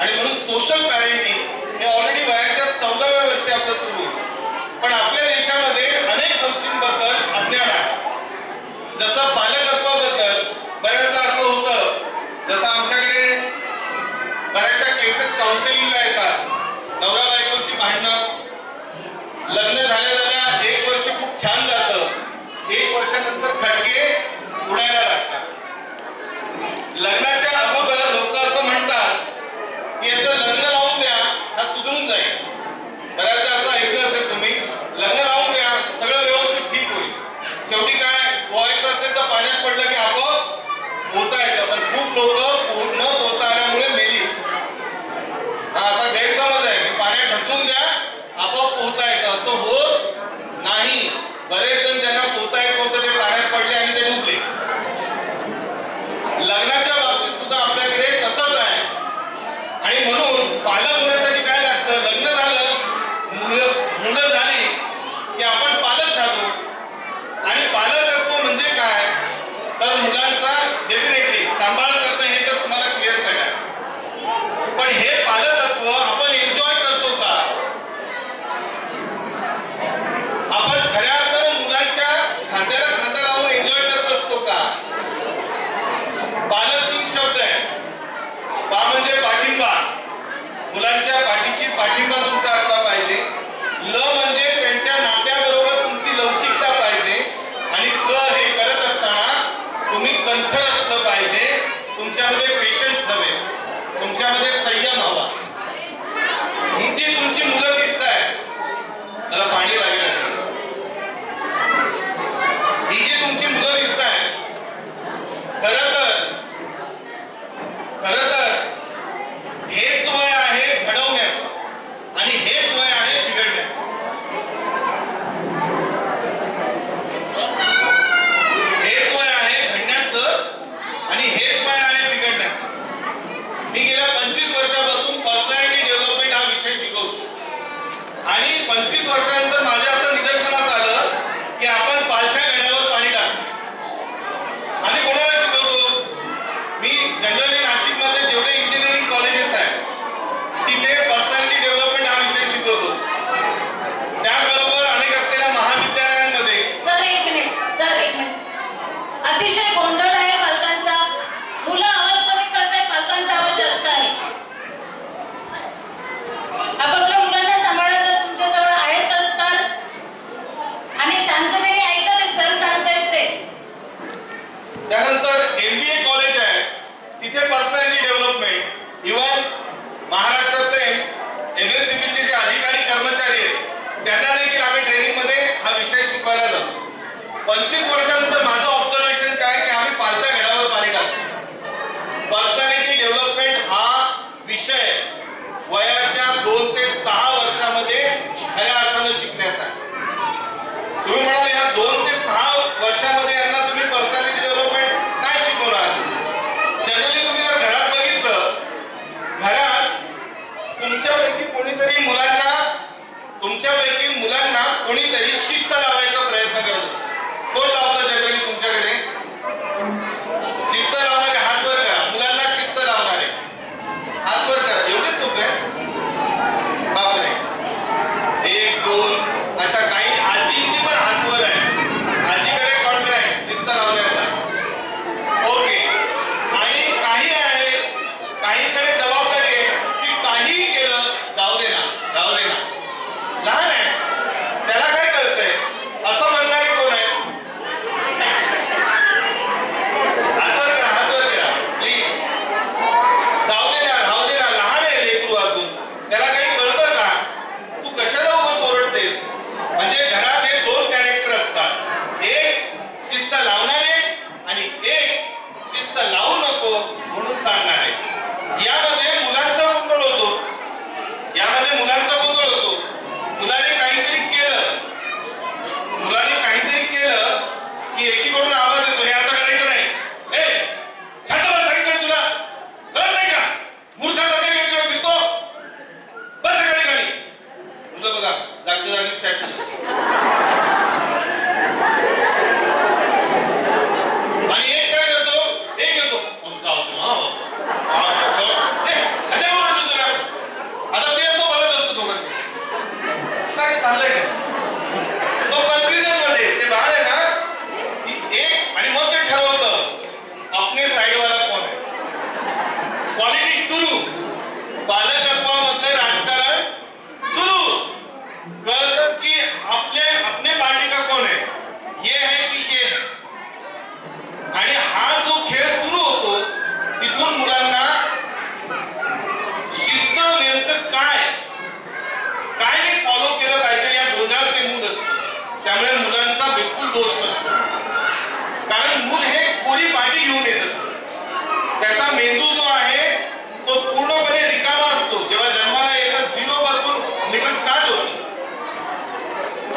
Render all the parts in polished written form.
आणि म्हणून social parenting हे ऑलरेडी वयाच्या 14व्या वर्षी आपलं सुरू होतं. पण आपल्या देशामध्ये अनेक गोष्टींबद्दल अज्ञान आहे. जसं पालकत्वाबद्दल बऱ्याचदा असं होतं, जसं आमच्याकडे बऱ्याचशा केसेस काउन्सिलिंगला येतात. नवरा बायकोची भांडणं, लग्न झाल्या 1 वर्ष खूप छान जातं, 1 वर्षानंतर खटके उडायला लागतात. लग्नाच्या अगोदर लोक असं म्हणतात की याचं लग्न लावून द्या, हा सुधरून जाईल. बऱ्याचदा असं ऐकलं असेल तुम्ही, लग्न लावून द्या सगळं व्यवस्थित ठीक होईल. शेवटी काय पोहायचं असेल तर पाण्यात पडलं की आपोआप पोहता येतं. पण खूप लोक पूर्ण पोहता आल्यामुळे मेली. हा असा गैरसमज आहे की पाण्यात ढकलून द्या आपोआप पोहता येतं. असं होत नाही. बरेच जण ज्यांना पोहता येत नव्हतं ते पाण्यात पडले आणि ते डुबले. लग्नाच्या बाबतीत सुद्धा आपल्याकडे तसंच आहे. आणि म्हणून पालक होण्यासाठी काय लागतं, लग्न झालं, मुलं झाली की आपण पालक झालो. आणि पालकत्व म्हणजे काय, तर मुलांचा डेफिनेटली सांभाळ करणं हे तर तुम्हाला क्लिअर कट आहे. पण हे पालकत्व आपण एन्जॉय करतो का? आपण खऱ्या अर्थानं मुलांच्या खांद्याला खांदा लावून एन्जॉय करत असतो का? पालक 3 शब्द आहे. पा म्हणजे पाठिंबा, मुलांच्या पाठीशी पाठिंबा तुमचा असला पाहिजे. ल म्हणजे त्यांच्या नात्याबरोबर तुमची लवचिकता पाहिजे. आणि क हे करत असताना तुम्ही कंठर असलं पाहिजे. तुमच्यामध्ये पेशन्स हवे, तुमच्यामध्ये संयम हवा. ही जी तुमची मुलं दिसतायत, त्याला पाणी लागेल. ही जी तुमची मुलं दिसतायत, खरं तर हेच वय आहे घडवण्याचं आणि हेच वय आहे बिघडण्याचं. हेच वय आहे घडण्याचं आणि हेच वय आहे बिघडण्याचं. मी गेल्या 25 वर्षापासून पर्सनॅलिटी डेव्हलपमेंट हा विषय शिकवतो. आणि 25 वर्षानंतर माझ्या असं निदर्शनास आलं की आपण पालथ्या गड्यावर पाणी टाकतो. आम्ही कोणाला शिकवतो? मी जनरली नाशिकमध्ये जेवढे इंजिनिअरिंग कॉलेजेस आहेत तिथे पर्सनॅलिटी डेव्हलपमेंट हा विषय शिकवतो. त्याचबरोबर अनेक असलेल्या महाविद्यालयांमध्ये. सर एक मिनिट. अतिशय गोंधळ आहे पालकांचा. मुलं आवाज कमी करतायत, पालकांचा आवाज जास्त आहे. आपापल्या मुलांना सांभाळायला तुमच्याजवळ आहेत असतात ये है की ये है. आणि हा जो खेळ सुरू होतो तिथून मुलांना शिस्त नेमकं काय मी फॉलो केलं पाहिजे या गोंधळात ते मूल असतं. त्यामुळे मुलांचा बिलकुल दोष नसतो, कारण मूल हे कोरी पाठी घेऊन येत असतं. त्याचा मेंदू जो आहे तो पूर्णपणे रिकामा असतो. जेव्हा जन्माला येतं 0 पासून निकट स्टार्ट होतो.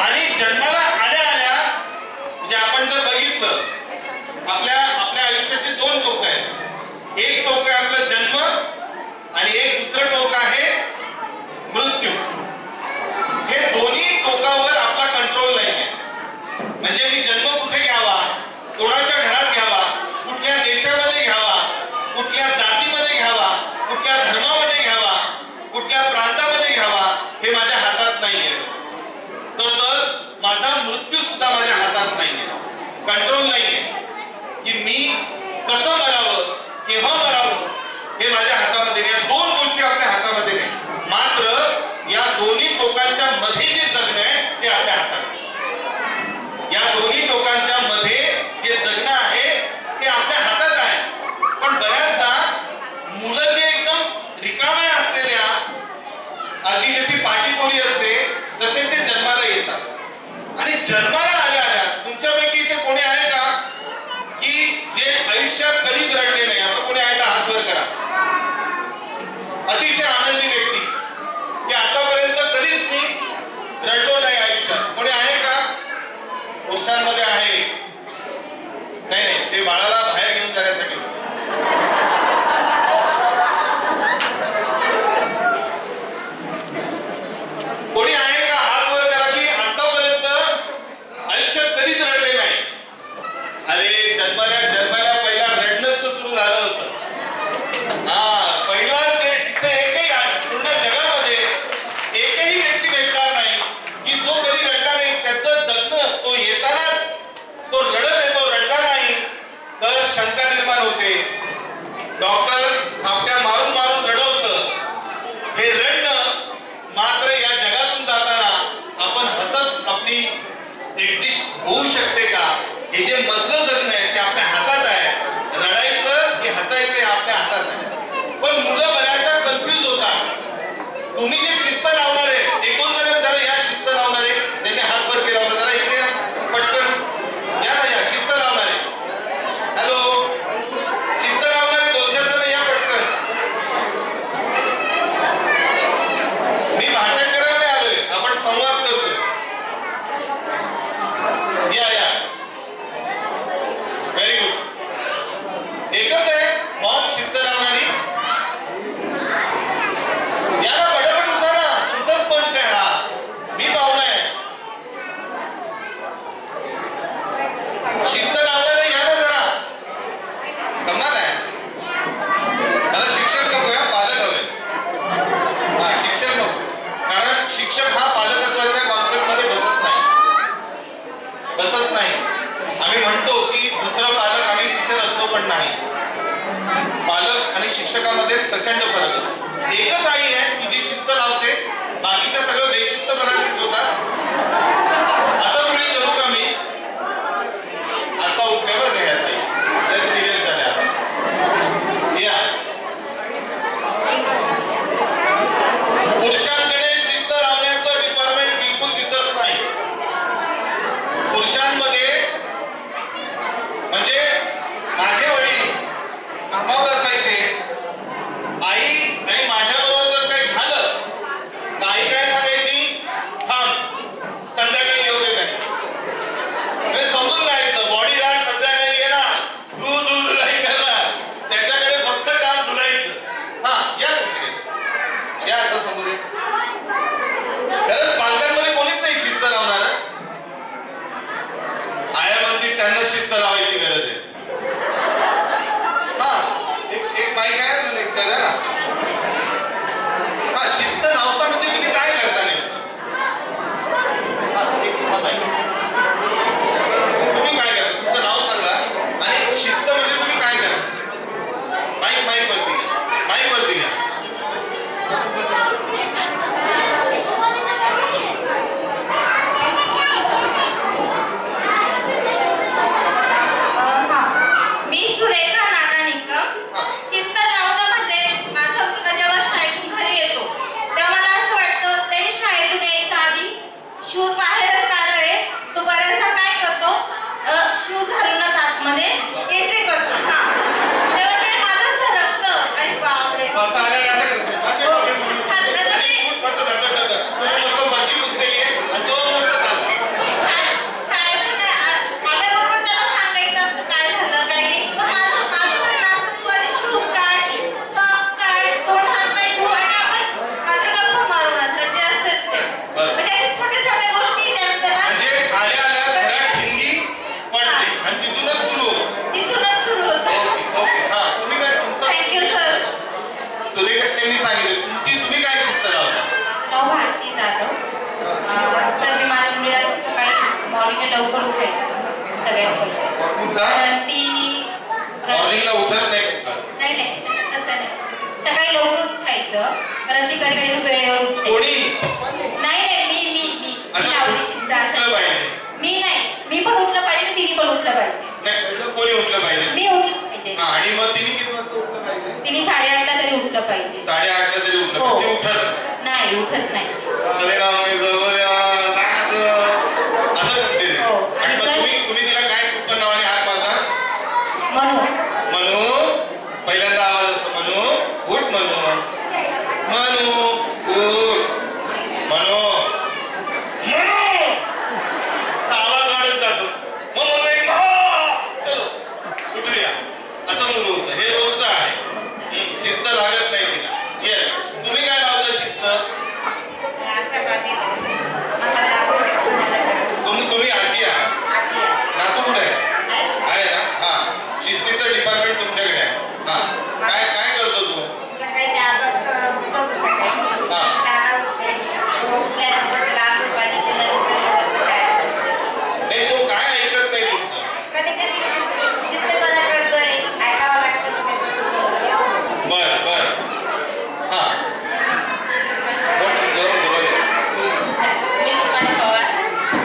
आणि जन्माला आल्या म्हणजे आपण जर बघितलं आपल्या आयुष्याचे 2 टोक आहेत. एक टोक आहे आपला जन्म आणि एक दुसरं टोक आहे मृत्यू. हे दोन्ही टोकावर आपला कंट्रोल नाही आहे. म्हणजे मी जन्म कुठे घ्यावा, कोणाच्या घरात घ्यावा, कुठल्या देशामध्ये घ्यावा, कुठल्या जातीमध्ये घ्यावा, कुठल्या धर्मामध्ये घ्यावा, कुठल्या प्रांतामध्ये घ्यावा, हे माझ्या हातात नाहीये. तसंच माझा मृत्यू सुद्धा माझ्या हातात नाहीये, कंट्रोल नाहीये. की मी कसं मरावं, केव्हा मरावं हे माझ्या हातामध्ये नाही. 2 गोष्टी आपल्या हातामध्ये नाही. मात्र या दोन्ही टोकांच्या मध्ये जे जगणं आहे ते आपल्या हातात आहे. या दोन्ही टोकांच्या मध्ये जे जगणं आहे ते आपल्या हातात आहे. पण बऱ्याचदा मुलं जे एकदम रिकाम्या असलेल्या, अगदी जशी पाठीकोरी असते तसे ते जन्माला येतात. आणि जन्माला आल्या तुमच्यापैकी इथे कोणी आहे का की जे आयुष्यात कधीच रडले नाही? असं कोणी आहे का? हात वर करा. अतिशय आनंदी व्यक्ती की आतापर्यंत कधीच मी रडलो नाही आयुष्यात. कोणी आहे का? पुरुषांमध्ये आहे. नाही, ते बाळाला बाहेर घेऊन जाण्यासाठी. कोणी आहे का? हात वर करा की आतापर्यंत आयुष्यात कधीच रडले नाही. अरे जन्माला पहिला रडणंच सुरू झालं होतं. पहिला इथे एकही पूर्ण जगामध्ये एकही व्यक्ती भेटणार नाही की जो कधी रडला नाही. त्याचं जगणं तो येतानाच तो रडत येतो, रडला नाही तर शंका निर्माण होते. डॉक्टर आपल्या मारून रडवतं. हे रडणं मात्र या जगातून जाताना आपण हसत आपली एक्झिट होऊ शकते का? हे जे मधलं जगणं आहे ते आपल्या हातात आहे. रडायचं की हसायचं हे आपल्या हातात आहे. पण मुलं बऱ्याचदा कन्फ्युज होतात. तुम्ही जे शिस्त लावणार आहे, 2 जण जरा या शिस्त लावणार आहे, त्यांनी हात वर केला होता, जरा इकडे पटकन या ना, या शिस्त लावणार आहे. हॅलो, शिस्त लावणार आहे 2-4 जण या पटकन. मी भाषण करायला नाही आलोय, आपण संवाद करतोय. या व्हेरी गुड. एकच आहे मॉम शिस्त लावणारी. या ना, पटापट उठा ना, तुमचाच पंच आहे हा. मी पाहुणा आहे. शिस्त लावणारी या ना जरा. जमणार आहे. मला शिक्षक नको आहे, पालक हवे. शिक्षक नको, कारण शिक्षक हा पालकत्वाच्या कॉन्सेप्ट मध्ये बसत नाही. आम्ही म्हणतो की दुसरा पालक आम्ही टीचर असतो, पण नाही. पालक आणि शिक्षकामध्ये प्रचंड फरक असतो. एकच आई आहे की जी शिस्त लावते, बाकीच्या सगळं बेशिस्तपणा शिकवतात. असं तुम्ही करू का? मी आता उठल्यावर घ्या ताई, जर सिरियस झाल्या. या पुरुषांकडे शिस्त लावण्याचं डिपार्टमेंट बिलकुल दिसत नाही. पुरुषांमध्ये म्हणजे माझे वडील कामावर असायचे. आई आणि माझ्याबरोबर जर काही झालं तर आई काय सांगायची? थांब, संध्याकाळी येऊ दे त्याने. म्हणजे समजून जायचं बॉडीगार्ड संध्याकाळी येणार, धुलाई करणार, त्याच्याकडे फक्त काम धुलायचं. या असं समजू दे. खरंच पालकांमध्ये कोणीच नाही शिस्त लावणार. आया म्हणतील त्यांना शिस्त लावायची गरज आहे. एक बाईक आहे ना, एक त्याला ना. शिस्त लावता म्हणजे तुम्ही काय करता नाही? तुम्ही काय करता? तुमचं नाव सांगा आणि शिस्त म्हणजे तुम्ही काय करा? माईक वरती घ्या. मॉर्निंगला लवकर उठायचं सगळ्यात पहिले. कारण ती मॉर्निंगला उठत नाही. नाही नाही तसं नाही. सकाळी लवकर उठायचं कारण ती कधी कधी वेळेवर उठते. नाही नाही मी आवडी शिस्त मी नाही. मी पण उठलं पाहिजे तिने पण उठलं पाहिजे. कोणी उठलं पाहिजे? मी उठलं पाहिजे. आणि मग तिने किती वाजता उठलं पाहिजे? तिने 8:30ला तरी उठलं पाहिजे. 8:30ला तरी उठलं पाहिजे. उठत नाही उठत नाही. तुम्ही तिला काय कुठं नावाने हात मारता? मनू. पहिल्यांदा आवाज असतो मनू उठ. मनू उठ. मनू आवाज वाढत जातो. मग मनू एक चलो उठूया असं सुरू होतं. हे रोजचं आहे. शिस्त लागत नाही तिला. येस. तुम्ही काय लावता शिस्त? तुम्ही आजी आहात. नातू कुठे आहे ना? हा शिस्तीचं डिपार्टमेंट तुमच्याकडे आहे. हा काय करतो तू? तो काय ऐकत नाही तुमचं? बर हा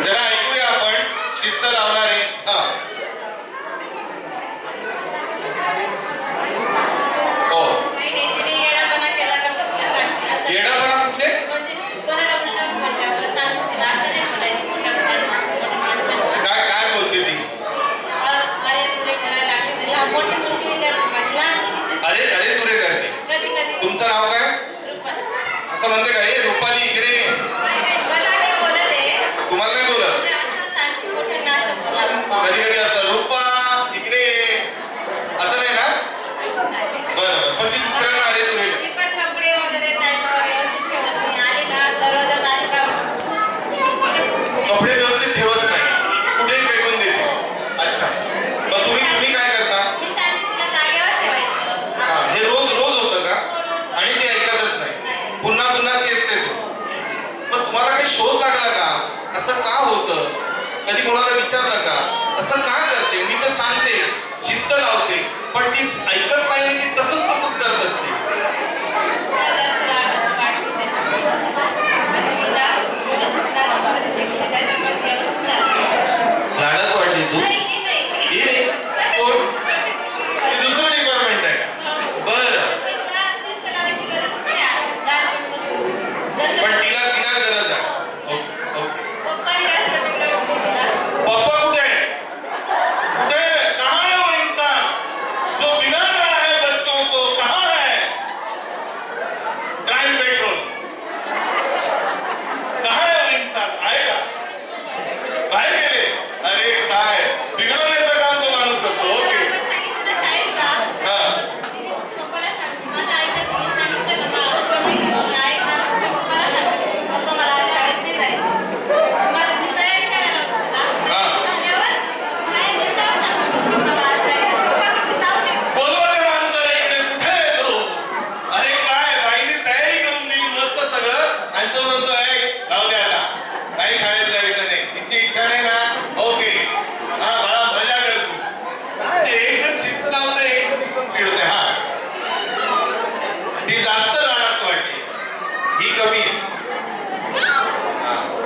जरा ऐकूया आपण शिस्त लावणारे. हा हो येडापणा कुठे? काय बोलते ती? अरे तुरे करते. तुमचं नाव काय? असं म्हणते का? हे रुपाली इकडे. तुम्हाला नाही बोलत? कधी कधी असं रुपा इकडे असं नाही ना? बरं पण ती दुसऱ्यांना अरे तुरे कपडे व्यवस्थित ठेवत नाही. कुठेही फेकून देते. अच्छा मग तुम्ही काय करता? हे रोज होतं का? आणि ते ऐकतच नाही. पुन्हा तेच मग तुम्हाला काही शोध लागला का? असं का होतं? कधी कोणाला विचारलं का? असं का करते? मी तर सांगते शिस्त लावते पण ती ऐकत नाही. ती तसंच करत असते. लाडात वाटली तू? ही नाही कोण? ती दुसरं डिपार्टमेंट आहे का? बरं पण तिला गरज आहे. पप्पा कुठे आहे? कहाँ है वो इंसान जो बिगाड़ रहा है बच्चों को? कहाँ है क्राइम पेट्रोल? कहाँ है वो इंसान? आएगा बाहेर गेले. अरे काय बिघडवण्याचं काम तो माणूस करतो.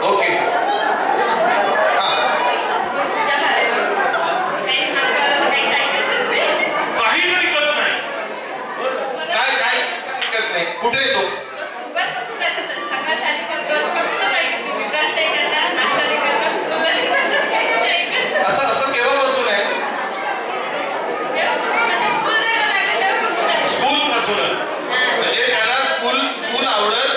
ओके कुठे येतो? असं केव्हा बसून आहे? स्कूल पासून. म्हणजे त्याला स्कूल आवडत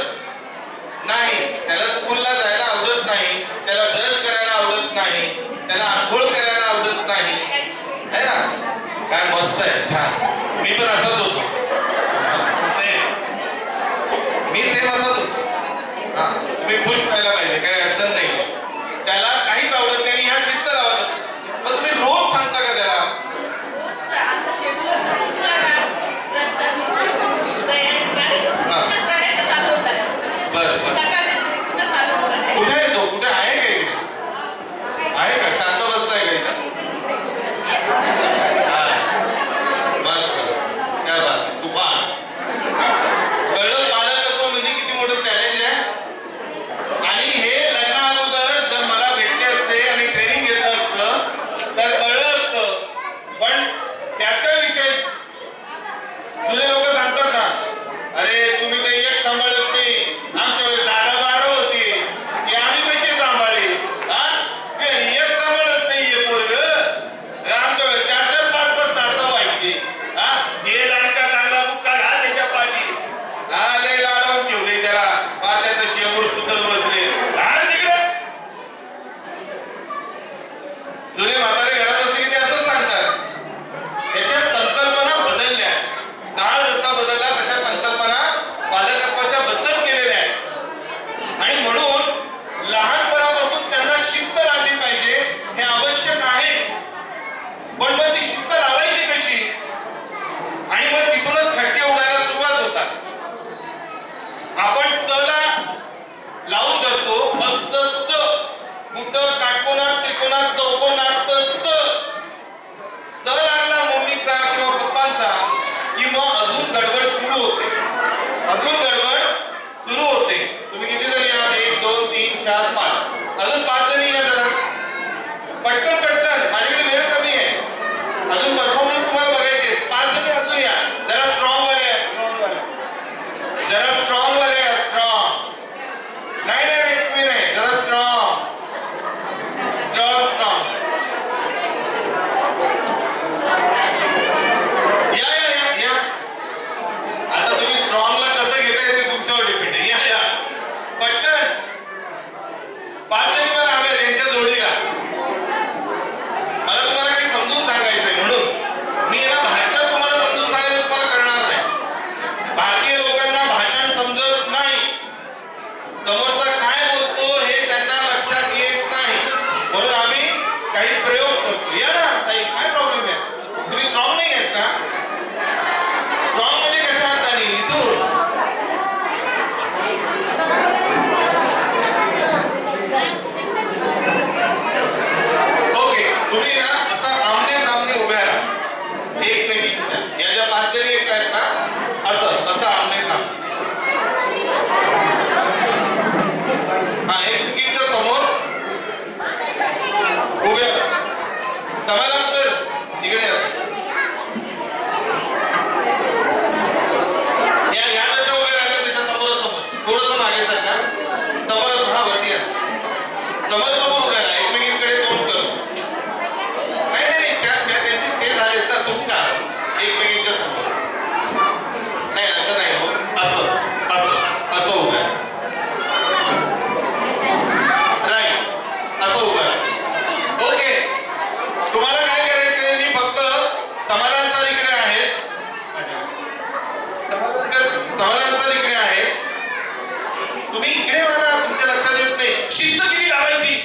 नाही. त्याला स्कूलला जायला आवडत नाही. त्याला ब्रश करायला आवडत नाही. त्याला आंघोळ करायला आवडत नाही. है ना? काय मस्त आहे. छान. मी पण असंच होतो. मी सेम असंच होतो. हा तुम्ही खुश व्हायला पाहिजे. काही अडचण नाही. त्याला काहीच आवडत नाही. ह्या शिस्त लावत. मग तुम्ही रोज सांगता का त्याला? बरं कुठे आहे तो? कुठे आहे का इकडे? आहे समोर उभ्या राहा, एकमेकींकडे तोंड करू. नाही त्यांचे ते झाले तर तुम्ही का एकमेकींच्या समोर. नाही असं नाही हो, असं असं असं उभं राईट, असं उभं. ओके, तुम्हाला काय करायचंय? मी फक्त समाधान सर इकडे आहेत, समाधान सर इकडे आहेत, तुम्ही इकडे मला तुमच्या लक्षात येत नाही. शिस्त किती लावायची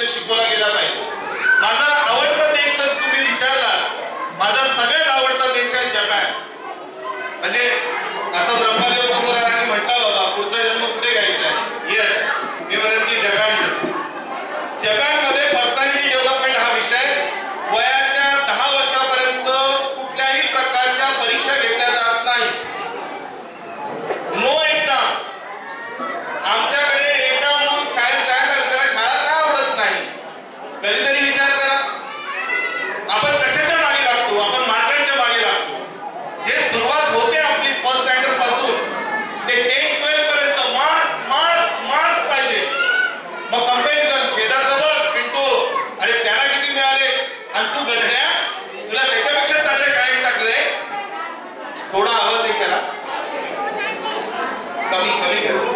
पर्यंत शिकवला गेला पाहिजे. माझा आवडता देश तर तुम्ही विचारला, माझा सगळ्यात आवडता देश आहे जपान. म्हणजे असं ब्रह्मदेव समोर आणि म्हटला बाबा पुढचा जन्म कुठे घ्यायचा आहे. येस, मी म्हणेन की जपान. जपानमध्ये पर्सनॅलिटी डेव्हलपमेंट हा विषय वयाच्या 10 वर्षापर्यंत कुठल्याही प्रकारच्या परीक्षा घेतल्या जात नाही. No exam. आमच्याकडे एकदा मूल शाळेत जायला त्याला शाळा का आवडत नाही. कधीतरी विचार करा, आपण कशाच्या मागे लागतो. आपण मार्कांच्या मागे लागतो. जे सुरुवात होते आपली फर्स्ट स्टँडर्ड पासून ते 10-12 पर्यंत मार्क्स मार्क्स मार्क्स पाहिजे. मग कंपॅरिझन, शेजारचा बघ पिंटू, अरे त्याला किती मिळाले आणि तू गधड्या, तुला त्याच्यापेक्षा चांगल्या शाळेत टाकलंय. थोडा आवाज आहे त्याला कमी कमी कर.